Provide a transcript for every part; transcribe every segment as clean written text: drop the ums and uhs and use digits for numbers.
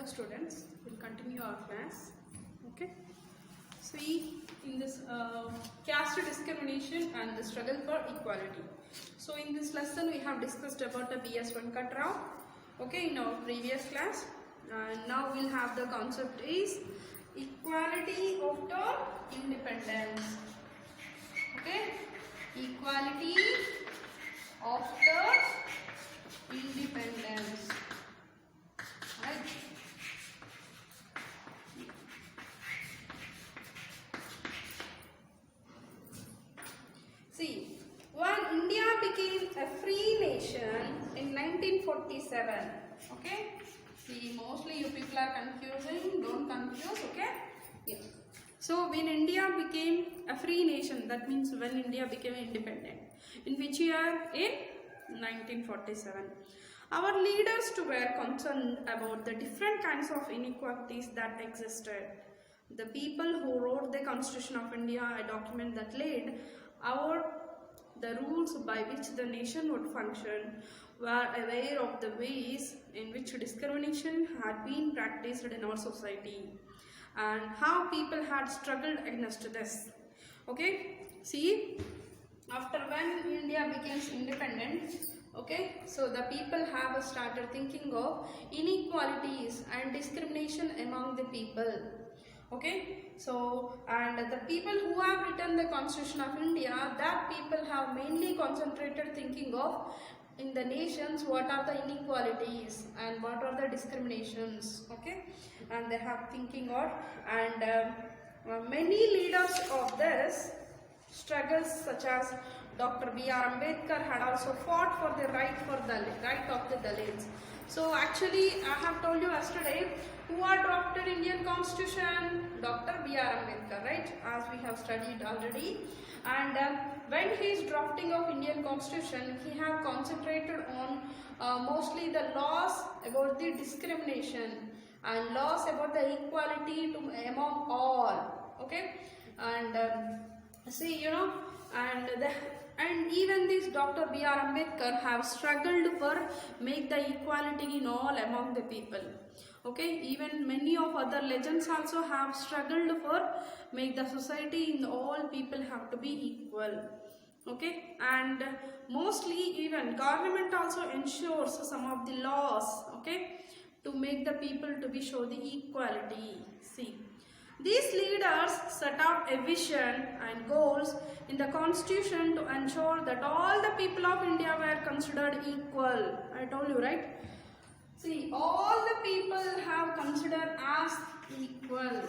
students, we'll continue our class. Okay. See, in this caste discrimination and the struggle for equality. So in this lesson we have discussed about the B.S. Venkatrao. Okay, in our previous class. And now we'll have the concept is equality after independence. Okay, equality after independence. Right. See, when India became a free nation in 1947, okay? See, mostly you people are confusing, don't confuse, okay? Yeah. So, when India became a free nation, that means when India became independent. In which year? In 1947. Our leaders too were concerned about the different kinds of inequalities that existed. The people who wrote the Constitution of India, a document that laid out the rules by which the nation would function, were aware of the ways in which discrimination had been practiced in our society and how people had struggled against this. Okay, see, after when India became independent, okay, so the people have started thinking of inequalities and discrimination among the people. Okay, so and the people who have written the Constitution of India, that people have mainly concentrated thinking of in the nations what are the inequalities and what are the discriminations. Okay, and they have thinking of and many leaders of this struggles such as Dr. B.R. Ambedkar had also fought for the right of the Dalits. So actually I have told you yesterday who had drafted Indian Constitution? Dr. B.R. Ambedkar, right? As we have studied already. And when he is drafting of Indian Constitution, he have concentrated on mostly the laws about the discrimination and laws about the equality among all. Okay, and see, you know, and even this Dr. B.R. Ambedkar have struggled for make the equality in all among the people. Okay, even many of other legends also have struggled for make the society in all people have to be equal. Okay, and mostly even government also ensures some of the laws, okay, to make the people to be show the equality. See, these leaders set out a vision and goals in the Constitution to ensure that all the people of India were considered equal. I told you, right? See, all the people have considered as equal.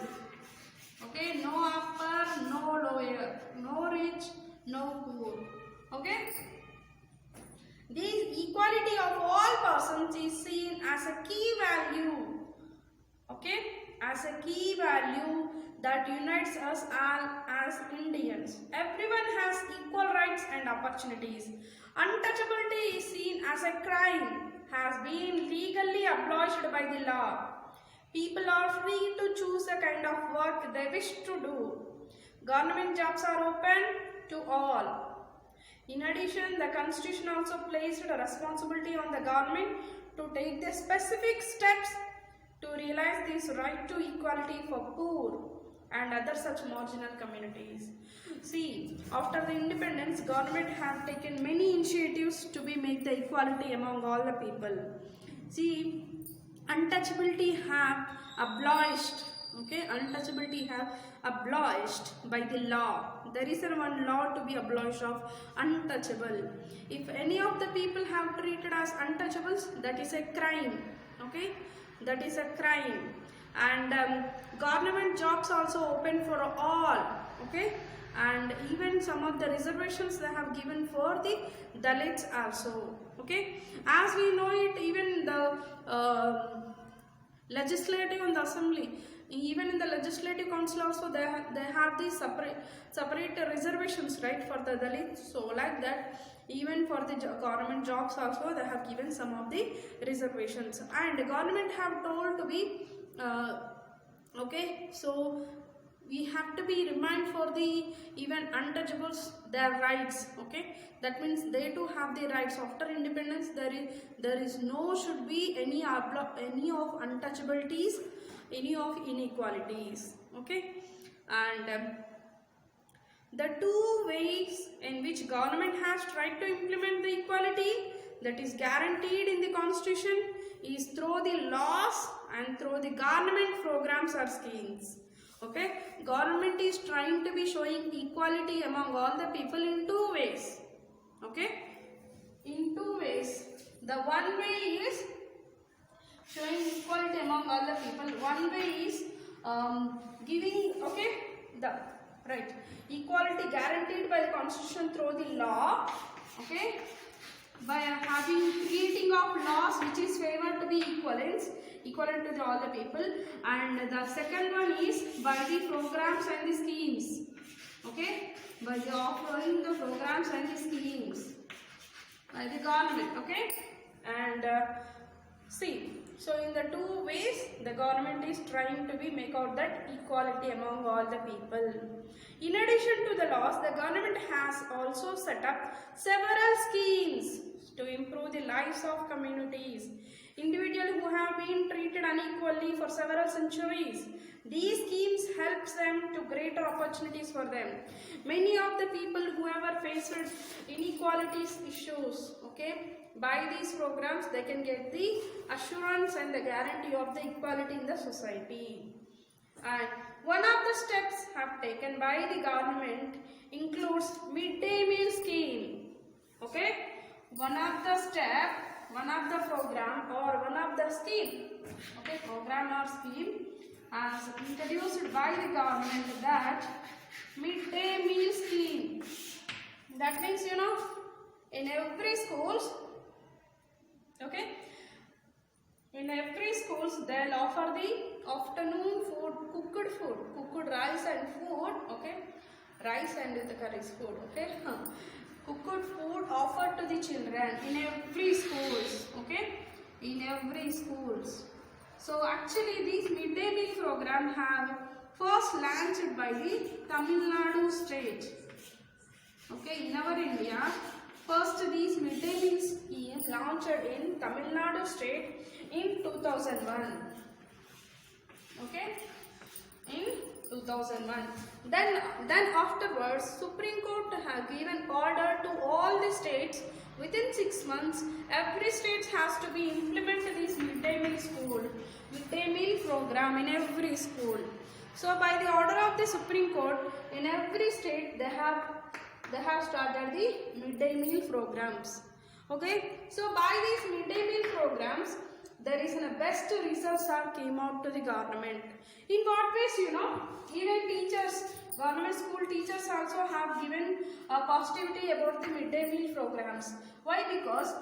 Okay, no upper, no lower, no rich, no poor. Okay? This equality of all persons is seen as a key value. Okay? As a key value that unites us all as Indians. Everyone has equal rights and opportunities. Untouchability is seen as a crime, has been legally abolished by the law. People are free to choose the kind of work they wish to do. Government jobs are open to all. In addition, the Constitution also placed a responsibility on the government to take the specific steps to realize this right to equality for poor and other such marginal communities. See, after the independence, government have taken many initiatives to make the equality among all the people. See, untouchability have abolished. Okay, untouchability have abolished by the law. There is one law to be abolished of untouchable. If any of the people have treated as untouchables, that is a crime. Okay, that is a crime. And government jobs also open for all. Okay, and even some of the reservations they have given for the Dalits also. Okay, as we know it, even the legislative and the assembly, even in the legislative council also they have these separate reservations, right, for the Dalits. So like that, even for the government jobs also they have given some of the reservations, and the government have told to be okay, so we have to be remind for the even untouchables their rights. Okay, that means they too have the rights. After independence, there is no should be any of untouchabilities, any of inequalities. Okay, and the two ways in which government has tried to implement the equality that is guaranteed in the constitution is through the laws and through the government programs or schemes. Okay, government is trying to be showing equality among all the people in two ways. Okay, in two ways. The one way is showing equality among all the people. One way is giving, okay, the right equality guaranteed by the constitution through the law. Okay, by having creating of laws which is favored to be equivalent to all the people, and the second one is by the programs and the schemes. Okay, by the offering the programs and the schemes by the government. Okay, and see, so in the two ways the government is trying to be make out that equality among all the people. In addition to the laws, the government has also set up several schemes to improve the lives of communities, individuals who have been treated unequally for several centuries. These schemes helps them to greater opportunities for them. Many of the people who ever faced inequalities issues, okay, by these programs they can get the assurance and the guarantee of the equality in the society. And one of the steps have taken by the government includes midday meal scheme. Okay, one of the program or one of the scheme, okay, program or scheme as introduced by the government, that midday meal scheme. That means, you know, in every schools, okay, in every schools they'll offer the afternoon food, cooked rice and food, okay, rice and the curries food, okay, cooked food offered to the children in every schools, okay, in every schools. So actually these midday meal program have first launched by the Tamil Nadu state. Okay, in our India, first these midday meal scheme launched in Tamil Nadu state in 2001. Okay, in 2001. Then afterwards, Supreme Court have given order to all the states within 6 months. Every state has to be implement this midday meal program in every school. So by the order of the Supreme Court, in every state they have started the midday meal programs. Okay, so by these midday meal programs, there is a best results have came out to the government. In what ways, you know, even teachers, government school teachers also have given a positivity about the midday meal programs. Why? Because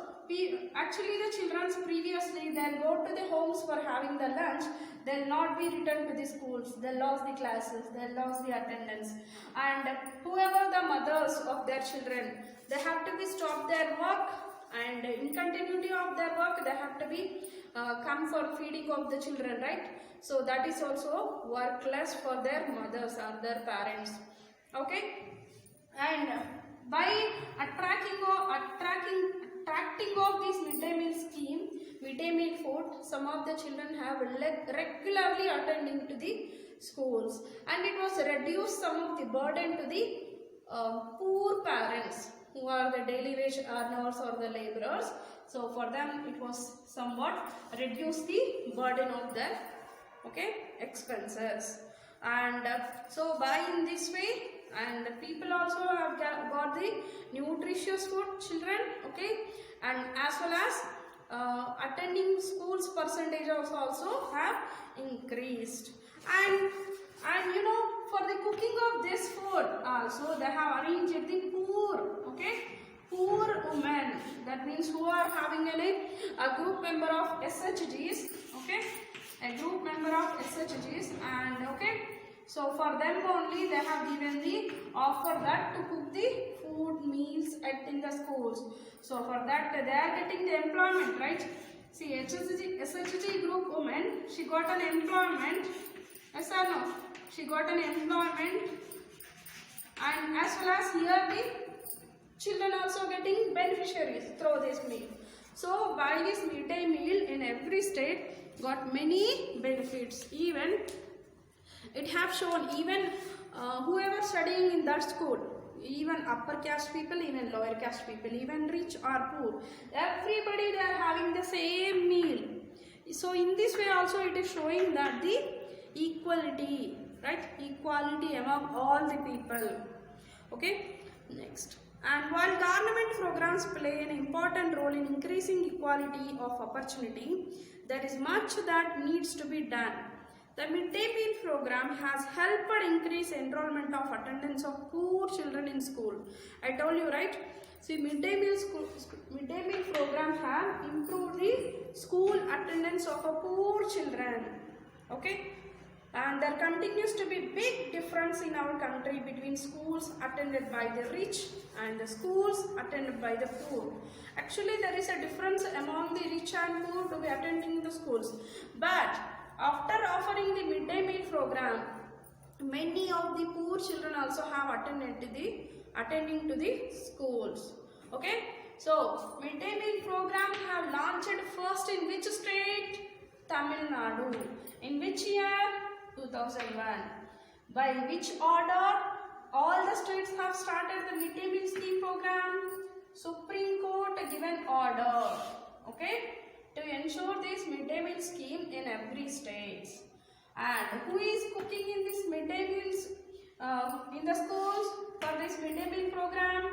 actually the children previously they'll go to the homes for having the lunch, they'll not be returned to the schools, they'll lose the classes, they'll lose the attendance, and whoever the mothers of their children, they have to be stop their work, and in continuity of their work they have to be come for feeding of the children, right? So that is also workless for their mothers or their parents. Okay, and by attracting of this midday meal scheme, midday meal food, some of the children have regularly attending to the schools, and it was reduced some of the burden to the poor parents who are the daily wage earners or the laborers. So for them it was somewhat reduce the burden of their, okay, expenses. And so by in this way, and the people also have got the nutritious food children, okay, and as well as attending schools percentage also have increased. And you know, for the cooking of this food also they have arranged the poor, okay, poor women, that means who are having a group member of SHGs, okay, a group member of SHGs, and okay, so for them only they have given the offer that to cook the food meals in the schools. So for that they are getting the employment, right? See, SHG group woman, she got an employment, yes or no? she got an employment, and as well as here the children also getting beneficiaries through this meal. So by this midday meal in every state got many benefits. Even it have shown even whoever studying in that school, even upper caste people, even lower caste people, even rich or poor, everybody they are having the same meal. So in this way also it is showing that the equality, right? Equality among all the people. Okay, next. And while government programs play an important role in increasing equality of opportunity, there is much that needs to be done. The midday meal program has helped increase enrollment of attendance of poor children in school. I told you, right? See, midday meal program have improved the school attendance of a poor children. Okay? And there continues to be big difference in our country between schools attended by the rich and the schools attended by the poor. Actually, there is a difference among the rich and poor to be attending the schools. But after offering the midday meal program, many of the poor children also have attending to the schools. Okay, so midday meal program have launched first in which state? Tamil Nadu. In which year? 2001. By which order all the states have started the midday meal scheme program? Supreme Court given order. Okay, to ensure this midday meal scheme in every state. And who is cooking in this midday meals in the schools for this midday meal program?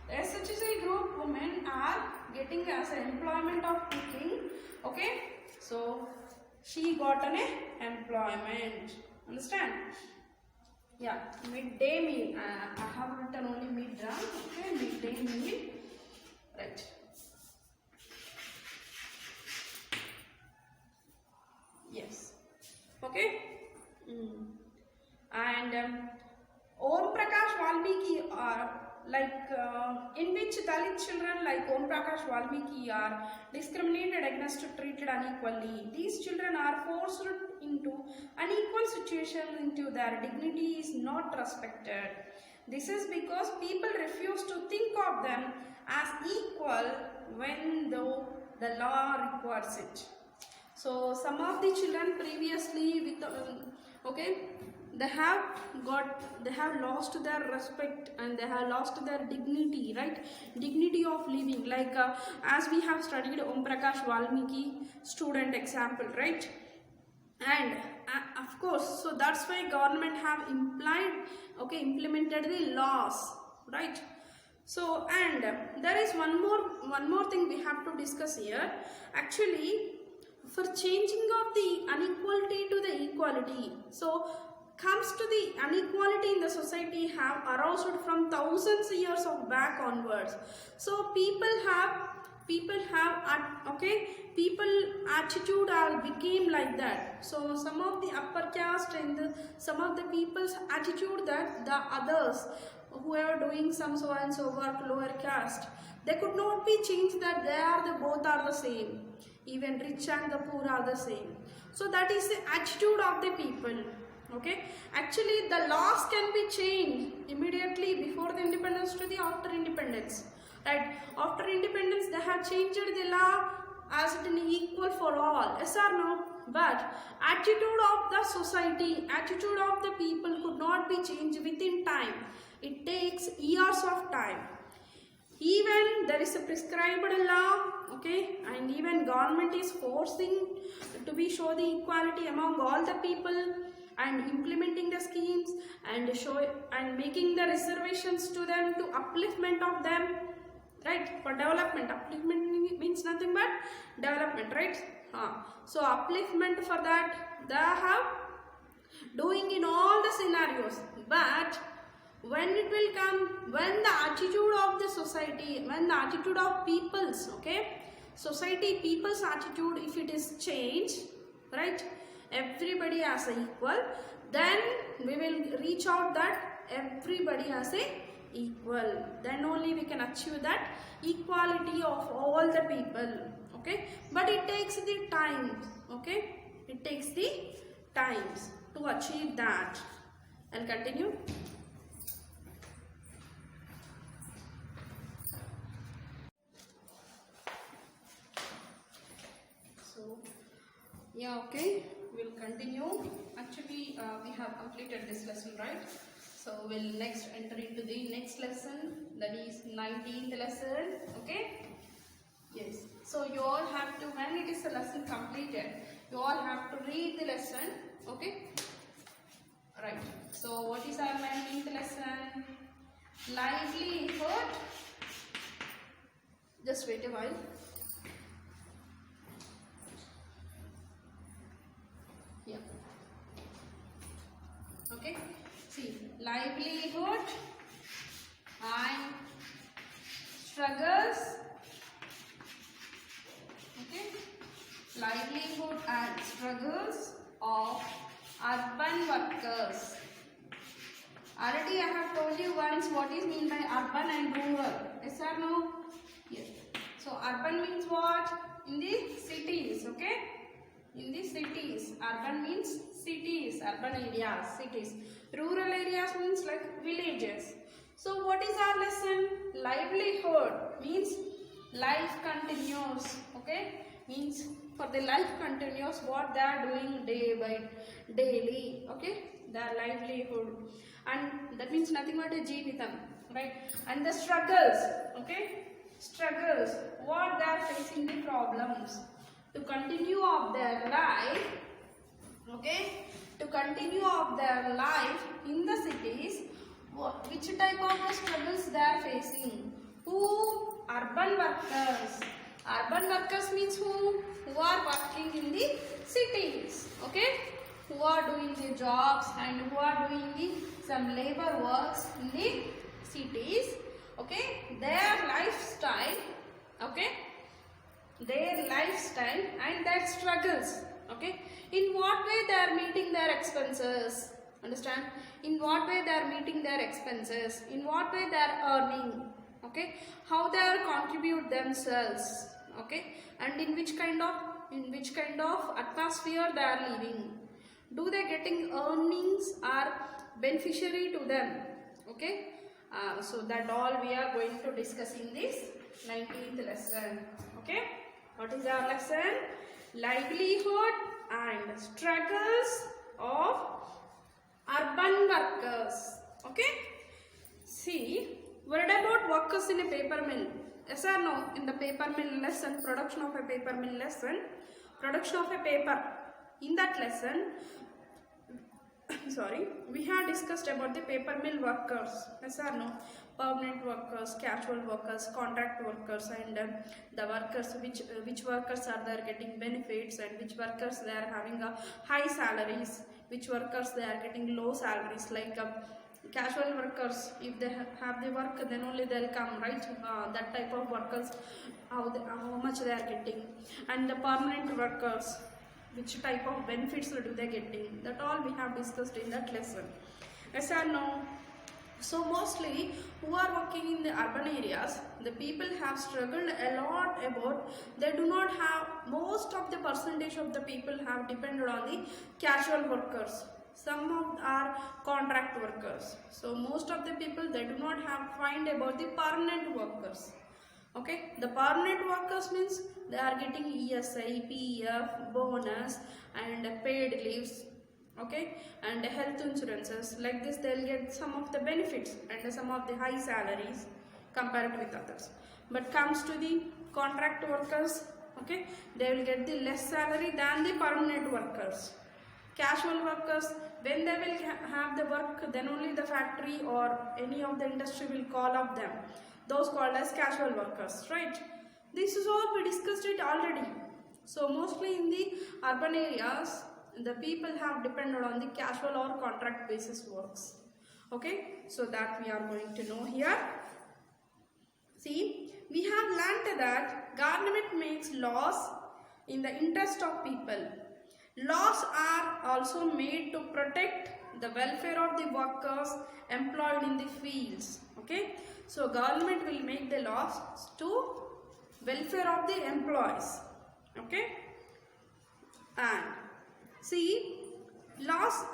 SHC group women are getting as an employment of cooking. Okay, so she got an employment. Understand? Yeah, midday meal. I have written only mid. Okay, midday meal. Right. Yes. Okay. And Om Prakash Valmiki are in which Dalit children like Om Prakash Valmiki are discriminated against, treated unequally. These children are forced into unequal situations into their dignity is not respected. This is because people refuse to think of them as equal when though the law requires it. So some of the children previously with they have lost their respect and they have lost their dignity, right? Dignity of living, like as we have studied Om Prakash Valmiki student example, right? And of course, so that's why government have implemented the laws, right? So, and there is one more thing we have to discuss here. Actually, for changing of the inequality to the equality, so comes to the inequality in the society have aroused from thousands of years of back onwards. So people attitude are became like that. So some of the upper caste and some of the people's attitude that the others who are doing some so and so work lower caste, they could not be changed that both are the same. Even rich and the poor are the same. So that is the attitude of the people. Okay, actually the laws can be changed immediately before the independence to the after independence, right? After independence they have changed the law as it is equal for all, yes or no? But attitude of the society, attitude of the people could not be changed within time. It takes years of time. Even there is a prescribed law, okay, and even government is forcing to be show the equality among all the people and implementing the schemes and making the reservations to them to upliftment of them, right? For development, upliftment means nothing but development, right? So upliftment for that they have doing in all the scenarios, but when it will come, when the attitude of the society, when the attitude of people's, okay, society, people's attitude, if it is changed, right, everybody as a equal, then we will reach out that everybody as a equal. Then only we can achieve that equality of all the people, okay. But it takes the time, okay, it takes the times to achieve that. I'll continue. So, yeah, okay, we'll continue. Actually, we have completed this lesson, right? So, we'll next enter into the next lesson, that is 19th lesson, okay? Yes. So, you all have to, when it is a lesson completed, you all have to read the lesson, okay? Right. So, what is our 19th lesson? Livelihood. Just wait a while. Yeah. Okay. See, livelihood and struggles. Okay. Livelihood and struggles of urban workers. Already I have told you once what is mean by urban and rural. Yes or no? Yes. So urban means what? In the cities, okay? In the cities. Urban means cities, urban areas, cities. Rural areas means like villages. So what is our lesson? Livelihood means life continues, okay? Means for the life continues, what they are doing day by daily, okay? Their livelihood, and that means nothing but a jeevitam, right? And the struggles, okay? Struggles, what they are facing, the problems to continue of their life, okay? To continue of their life in the cities, which type of struggles they are facing? Who? Urban workers. Urban workers means who? Who are working in the cities, okay? Who are doing the jobs and who are doing the some labor works in the cities, okay? Their lifestyle, okay? Their lifestyle and their struggles, okay? In what way they are meeting their expenses? Understand? In what way they are meeting their expenses? In what way they are earning? Okay? How they are contribute themselves? Okay? And in which kind of atmosphere they are living? Do they getting earnings are beneficiary to them? Okay? So that all we are going to discuss in this 19th lesson. Okay? What is our lesson? Livelihood and struggles of urban workers. Okay? See, what about workers in a paper mill? Yes or no? In the paper mill lesson, production of a paper mill lesson, production of a paper. In that lesson, sorry, we have discussed about the paper mill workers. Yes or no? Permanent workers, casual workers, contract workers, and the workers, which workers are there getting benefits, and which workers they are having a high salaries, which workers they are getting low salaries. Like casual workers, if they have the work, then only they'll come, right? That type of workers, how much they are getting, and the permanent workers, which type of benefits do they getting. That all we have discussed in that lesson. Yes or no? So mostly who are working in the urban areas, the people have struggled a lot about, they do not have, most of the percentage of the people have depended on the casual workers. Some of are contract workers. So most of the people, they do not have find about the permanent workers. Okay, the permanent workers means they are getting ESI, PF, bonus and paid leaves, okay, and health insurances. Like this they'll get some of the benefits and some of the high salaries compared with others. But comes to the contract workers, okay, they will get the less salary than the permanent workers. Casual workers, when they will have the work, then only the factory or any of the industry will call up them. Those called as casual workers, right? This is all we discussed it already. So mostly in the urban areas, the people have depended on the casual or contract basis works. Okay, so that we are going to know here. See, we have learnt that government makes laws in the interest of people. Laws are also made to protect the welfare of the workers employed in the fields. Okay, so government will make the laws to welfare of the employees. Okay, and see, Laws,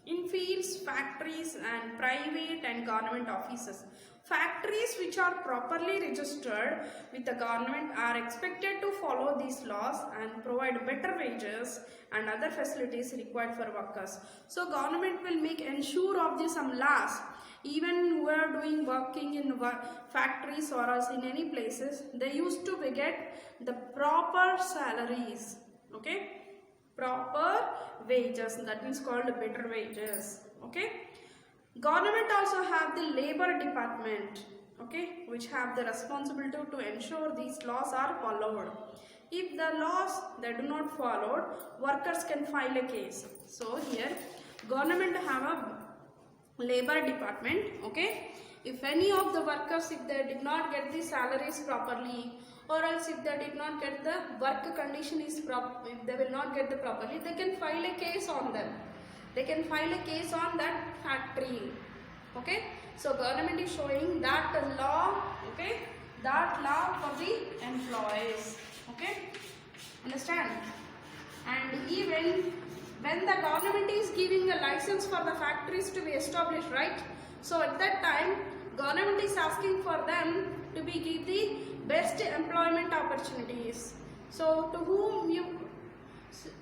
in fields, factories and private and government offices. Factories which are properly registered with the government are expected to follow these laws and provide better wages and other facilities required for workers. So government will make ensure of the some laws. Even who are doing working in factories or else in any places, they used to get the proper salaries. Okay, proper wages, that means called better wages. Okay, government also have the labor department, okay, which have the responsibility to ensure these laws are followed. If the laws they do not followed, workers can file a case. So here government have a labor department. Okay, if any of the workers, if they did not get the salaries properly, or else if they did not get the work condition is proper, if they will not get the properly, they can file a case on them. They can file a case on that factory. Okay, so government is showing that law, okay, that law for the employees. Okay, understand? And even when the government is giving a license for the factories to be established, right? So at that time government is asking for them to be give the best employment opportunities. So to whom you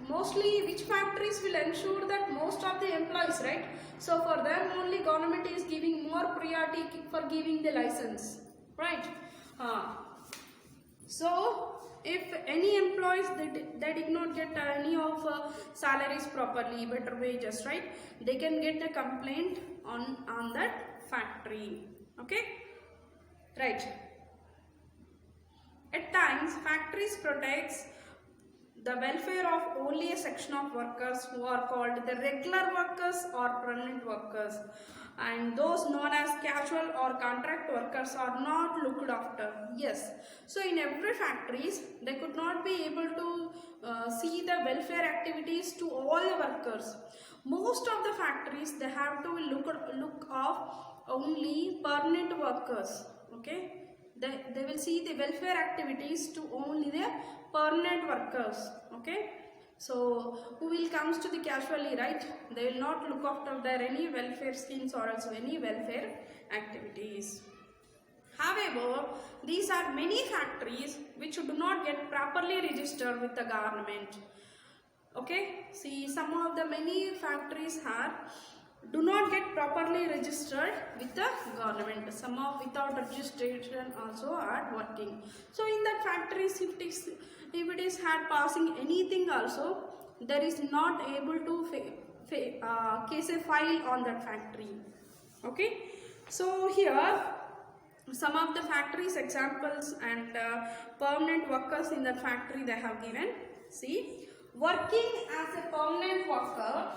mostly, which factories will ensure that most of the employees, right? So for them only government is giving more priority for giving the license, right? So if any employees they did not get any of salaries properly, better wages, right, they can get a complaint on that factory. Okay, right. At times factories protects the welfare of only a section of workers who are called the regular workers or permanent workers, and those known as casual or contract workers are not looked after. Yes, so in every factories they could not be able to see the welfare activities to all the workers. Most of the factories they have to look of only permanent workers. Okay, they will see the welfare activities to only the permanent workers. Okay, so who will comes to the casually, right, they will not look after their any welfare schemes or also any welfare activities. However, these are many factories which do not get properly registered with the government. Okay, see, some of the many factories do not get properly registered with the government. Some of without registration also are working. So in that factories, if it is had passing anything also, there is not able to case a file on that factory. Okay, so here some of the factories examples and permanent workers in that factory they have given. See, working as a permanent worker.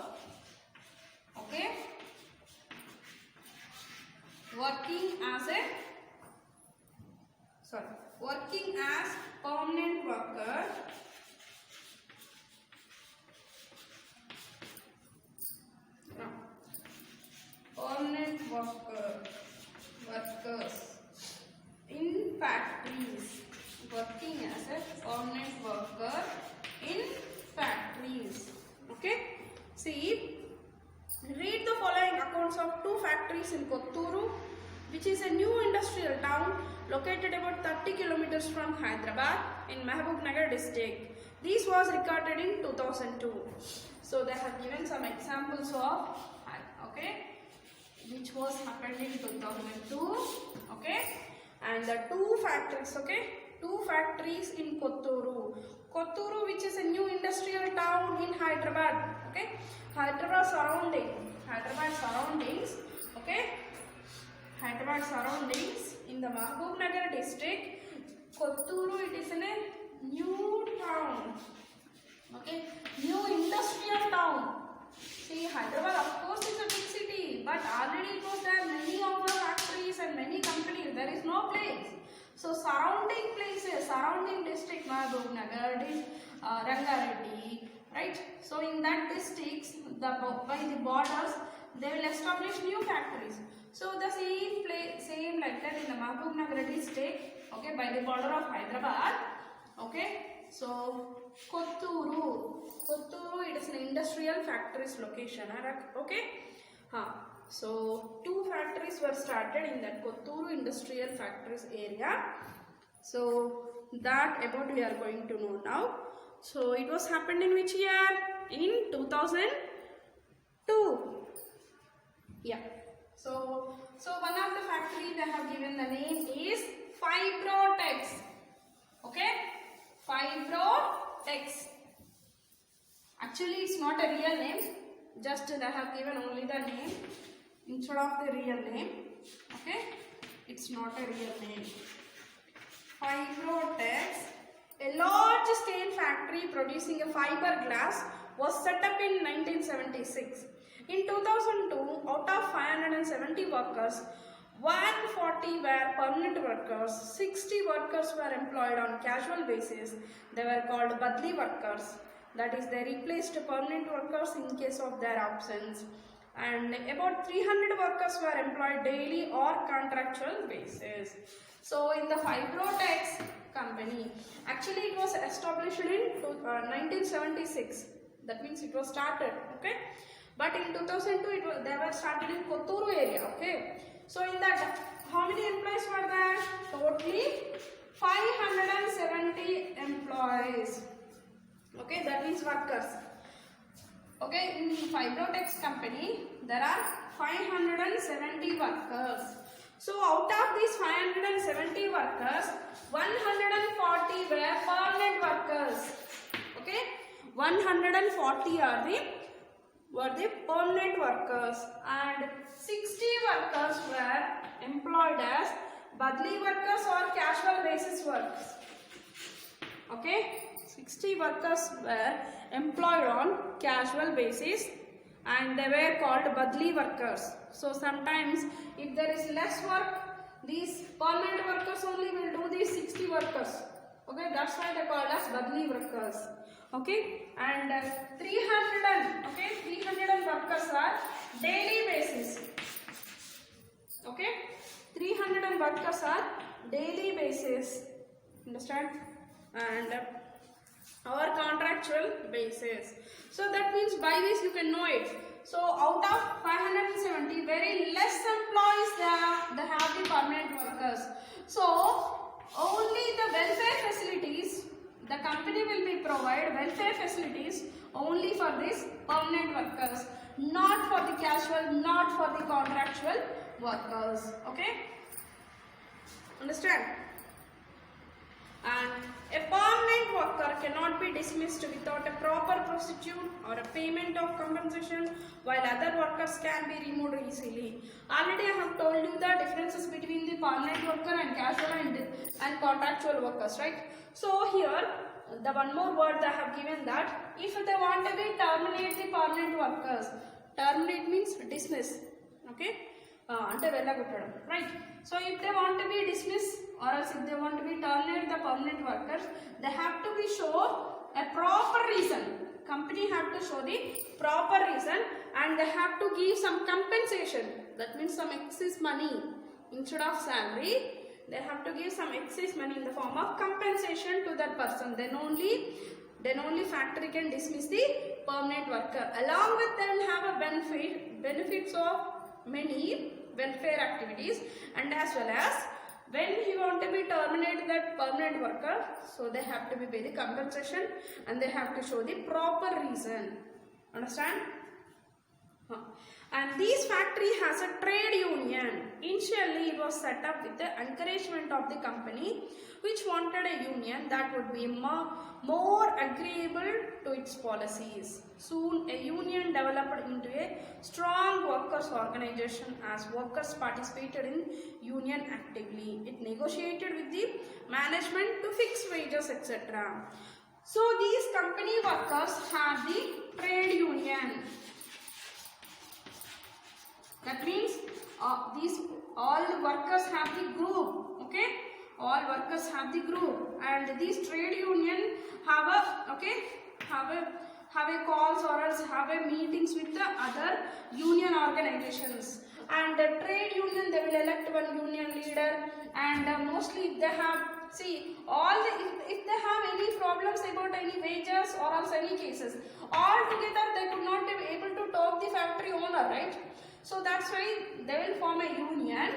Okay, working as permanent worker, workers in factories, working as a permanent worker in factories. Okay, see, read the following accounts of two factories in Kotturu, which is a new industrial town located about 30 kilometers from Hyderabad in Mahbubnagar district. This was recorded in 2002. So they have given some examples of, okay, which was happened in 2002. Okay, and the two factories, okay, two factories in Kotturu. Kotturu, which is a new industrial town in Hyderabad. Okay, Hyderabad surroundings, okay, Hyderabad surroundings in the Mahbubnagar district. Kotturu, it is in a new town, okay, new industrial town. See, Hyderabad of course is a big city, but already because there are many of the factories and many companies, there is no place. So surrounding places, surrounding district, Mahbubnagar, Rangareddy, right? So in that districts, by the borders, they will establish new factories. So the same like that in the Mahbubnagar district, okay, by the border of Hyderabad, okay. So Kotturu, it is an industrial factories location. Okay. So 2 factories were started in that Kotturu industrial factories area. So that about we are going to know now. So it was happened in which year? In 2002. Yeah. So one of the factory they have given the name is Fibrotex. Okay, Fibrotex. Actually, it's not a real name. Just they have given only the name instead of the real name. Okay, it's not a real name. Fibrotex, a large scale factory producing a fiberglass, was set up in 1976. In 2002, out of 570 workers, 140 were permanent workers, 60 workers were employed on casual basis. They were called Badli workers. That is, they replaced permanent workers in case of their absence. And about 300 workers were employed daily or contractual basis. So in the Fibrotex company, actually it was established in 1976. That means it was started, okay? But in 2002, they were started in Kotturu area, okay? So in that, how many employees were there? Totally 570 employees. Okay, that means workers. Okay, in Fibrotex company, there are 570 workers. So out of these 570 workers, 140 were permanent workers. Okay, 140 were the permanent workers, and 60 workers were employed as Badli workers or casual basis workers. Okay, 60 workers were employed on casual basis and they were called Badli workers. So sometimes if there is less work, these permanent workers only will do these 60 workers. Okay, that's why they called as Badli workers. Okay, and 300 workers are daily basis. Okay, 300 workers are daily basis. Understand? And our contractual basis. So that means by this you can know it. So out of 570, very less employees they have the permanent workers. So only the welfare facilities, the company will be provide welfare facilities only for these permanent workers, not for the casual, not for the contractual workers. Okay? Understand? And a permanent worker cannot be dismissed without a proper procedure or a payment of compensation, while other workers can be removed easily. Already I have told you the differences between the permanent worker and casual and contractual workers, right? So here the one more word they have given that if they want to be terminate the permanent workers, terminate means dismiss. Okay? Right? So if they want to be dismissed or else if they want to be terminate the permanent workers, they have to be show a proper reason. Company have to show the proper reason and they have to give some compensation. That means some excess money instead of salary. They have to give some excess money in the form of compensation to that person. Then only factory can dismiss the permanent worker. Along with them have a benefits of many welfare activities, and as well as when you want to be terminate that permanent worker, so they have to be pay the compensation and they have to show the proper reason. Understand? And this factory has a trade union. Initially it was set up with the encouragement of the company, which wanted a union that would be more agreeable to its policies. Soon a union developed into a strong workers organization as workers participated in union actively. It negotiated with the management to fix wages, etc. So these company workers have the trade union. That means these all workers have the group. Okay, all workers have the group, and these trade union have a calls or else have a meetings with the other union organizations. And the trade union, they will elect one union leader, and mostly they have if they have any problem problems about any wages or else any cases. All together they could not be able to talk the factory owner, right? So that's why they will form a union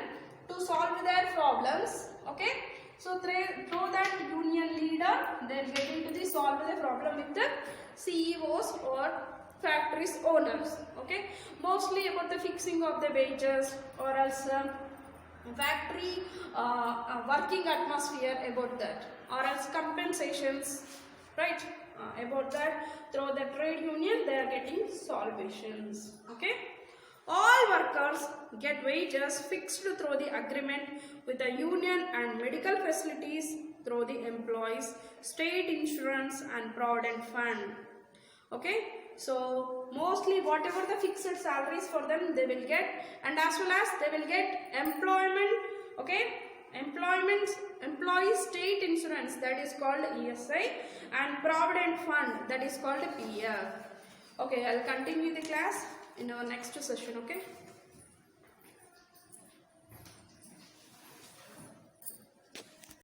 to solve their problems. Okay. So through that union leader, they will get into the solve the problem with the CEOs or factories owners. Okay. Mostly about the fixing of the wages or else factory working atmosphere, about that, or else compensations, right? About that, through the trade union they are getting solutions. Okay. All workers get wages fixed through the agreement with the union and medical facilities through the employees, state insurance and provident fund. Okay. So mostly whatever the fixed salaries for them they will get, and as well as they will get employment, okay, employee state insurance, that is called ESI, and provident fund, that is called PF. Okay, I'll continue the class in our next session. Okay.